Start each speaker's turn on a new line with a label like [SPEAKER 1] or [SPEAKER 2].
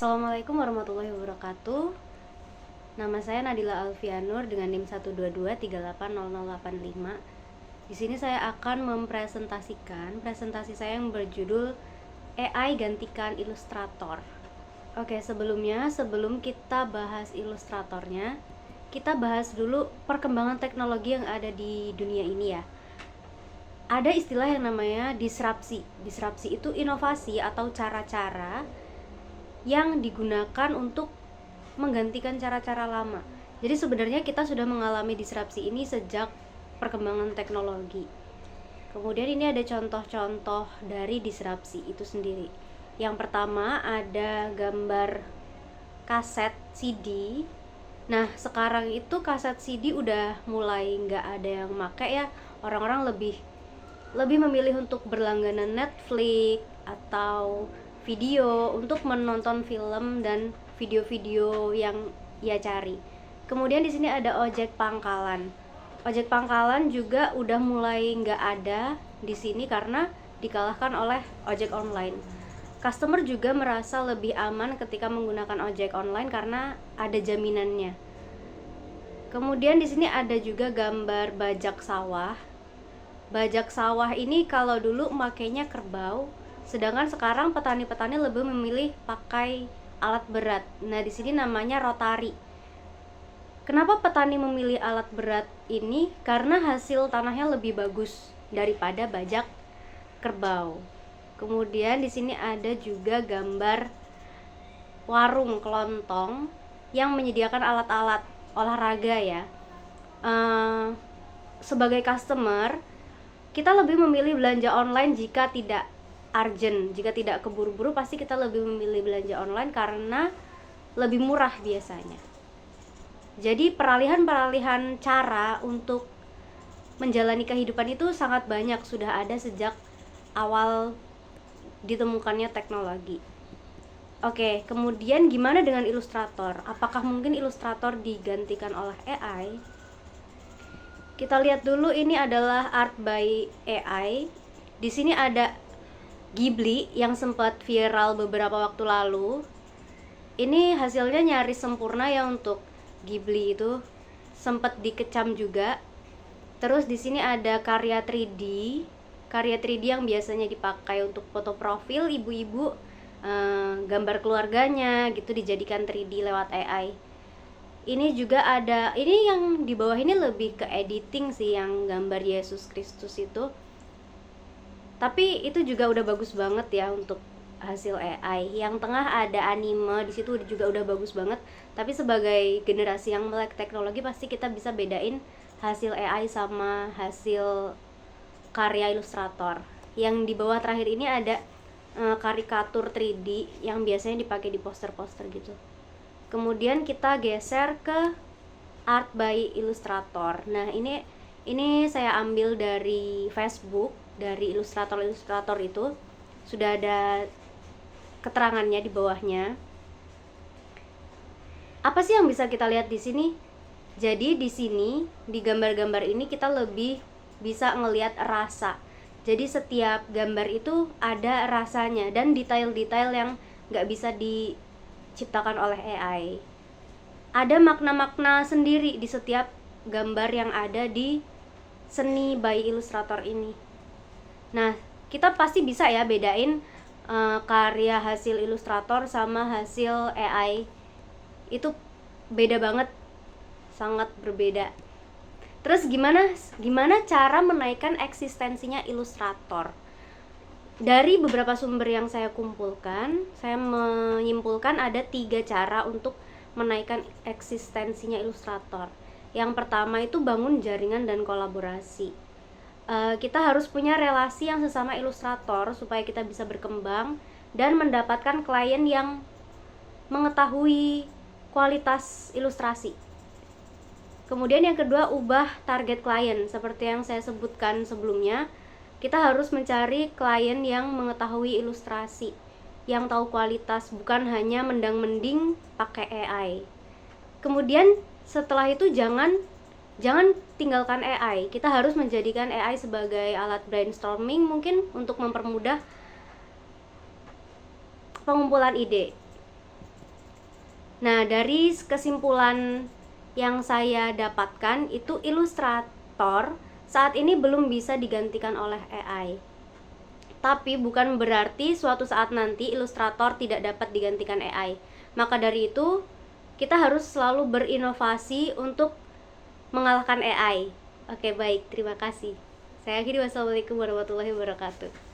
[SPEAKER 1] Assalamualaikum warahmatullahi wabarakatuh. Nama saya Nadila Alfianur dengan NIM 122380085. Di sini saya akan mempresentasikan presentasi saya yang berjudul AI gantikan ilustrator. Oke, sebelum kita bahas ilustratornya, kita bahas dulu perkembangan teknologi yang ada di dunia ini ya. Ada istilah yang namanya disrupsi. Disrupsi itu inovasi atau cara-cara yang digunakan untuk menggantikan cara-cara lama. Jadi sebenarnya kita sudah mengalami disrupsi ini sejak perkembangan teknologi. Kemudian ini ada contoh-contoh dari disrupsi itu sendiri. Yang pertama ada gambar kaset CD. Nah, sekarang itu kaset CD udah mulai nggak ada yang make ya. Orang-orang lebih memilih untuk berlangganan Netflix atau video untuk menonton film dan video-video yang ia cari. Kemudian di sini ada ojek pangkalan. Ojek pangkalan juga udah mulai nggak ada di sini karena dikalahkan oleh ojek online. Customer juga merasa lebih aman ketika menggunakan ojek online karena ada jaminannya. Kemudian di sini ada juga gambar bajak sawah. Bajak sawah ini kalau dulu makainya kerbau, sedangkan sekarang petani-petani lebih memilih pakai alat berat. Nah, di sini namanya rotari. Kenapa petani memilih alat berat ini? Karena hasil tanahnya lebih bagus daripada bajak kerbau. Kemudian di sini ada juga gambar warung kelontong yang menyediakan alat-alat olahraga ya. Sebagai customer, kita lebih memilih belanja online jika tidak urgent, jika tidak keburu-buru pasti kita lebih memilih belanja online karena lebih murah biasanya. Jadi peralihan cara untuk menjalani kehidupan itu sangat banyak, sudah ada sejak awal ditemukannya teknologi. Oke, kemudian gimana dengan ilustrator? Apakah mungkin ilustrator digantikan oleh AI? Kita lihat dulu, ini adalah art by AI. Di sini ada Ghibli yang sempat viral beberapa waktu lalu. Ini hasilnya nyaris sempurna ya untuk Ghibli itu. Sempat dikecam juga. Terus di sini ada karya 3D. Karya 3D yang biasanya dipakai untuk foto profil ibu-ibu, gambar keluarganya gitu dijadikan 3D lewat AI. Ini juga ada, ini yang di bawah ini lebih ke editing sih, yang gambar Yesus Kristus itu. Tapi itu juga udah bagus banget ya untuk hasil AI. Yang tengah ada anime, di situ juga udah bagus banget. Tapi sebagai generasi yang melek teknologi pasti kita bisa bedain hasil AI sama hasil karya ilustrator. Yang di bawah terakhir ini ada karikatur 3D yang biasanya dipakai di poster-poster gitu. Kemudian kita geser ke art by ilustrator. Nah, ini saya ambil dari Facebook, dari ilustrator itu sudah ada keterangannya di bawahnya. Apa sih yang bisa kita lihat di sini? Jadi di sini di gambar-gambar ini kita lebih bisa ngelihat rasa. Jadi setiap gambar itu ada rasanya dan detail-detail yang nggak bisa diciptakan oleh AI. Ada makna-makna sendiri di setiap gambar yang ada di seni by ilustrator ini. Nah, kita pasti bisa ya bedain karya hasil ilustrator sama hasil AI. Itu beda banget, sangat berbeda. Terus gimana cara menaikkan eksistensinya ilustrator? Dari beberapa sumber yang saya kumpulkan, saya menyimpulkan ada 3 cara untuk menaikkan eksistensinya ilustrator. Yang pertama itu bangun jaringan dan kolaborasi. Kita harus punya relasi yang sesama ilustrator supaya kita bisa berkembang dan mendapatkan klien yang mengetahui kualitas ilustrasi. Kemudian yang kedua, ubah target klien. Seperti yang saya sebutkan sebelumnya, kita harus mencari klien yang mengetahui ilustrasi, yang tahu kualitas, bukan hanya mendang-mending pakai AI. Kemudian setelah itu jangan tinggalkan AI. Kita harus menjadikan AI sebagai alat brainstorming mungkin untuk mempermudah pengumpulan ide. Nah, dari kesimpulan yang saya dapatkan itu Illustrator saat ini belum bisa digantikan oleh AI. Tapi bukan berarti suatu saat nanti Illustrator tidak dapat digantikan AI. Maka dari itu, kita harus selalu berinovasi untuk mengalahkan AI. Oke, baik, terima kasih. Saya akhiri, wassalamualaikum warahmatullahi wabarakatuh.